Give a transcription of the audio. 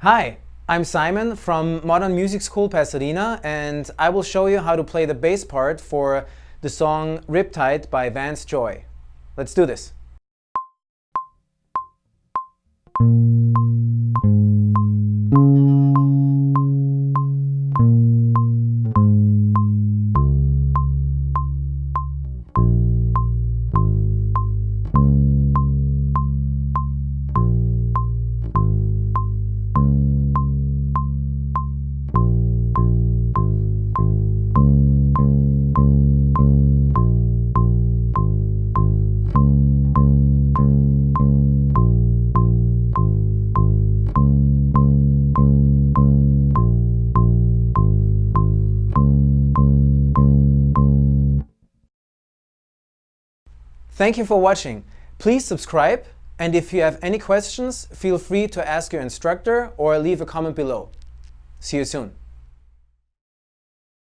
Hi, I'm Simon from Modern Music School Pasadena, and I will show you how to play the bass part for the song Riptide by Vance. Let's do this. Thank you for watching. Please subscribe, and if you have any questions, feel free to ask your instructor or leave a comment below. See you soon.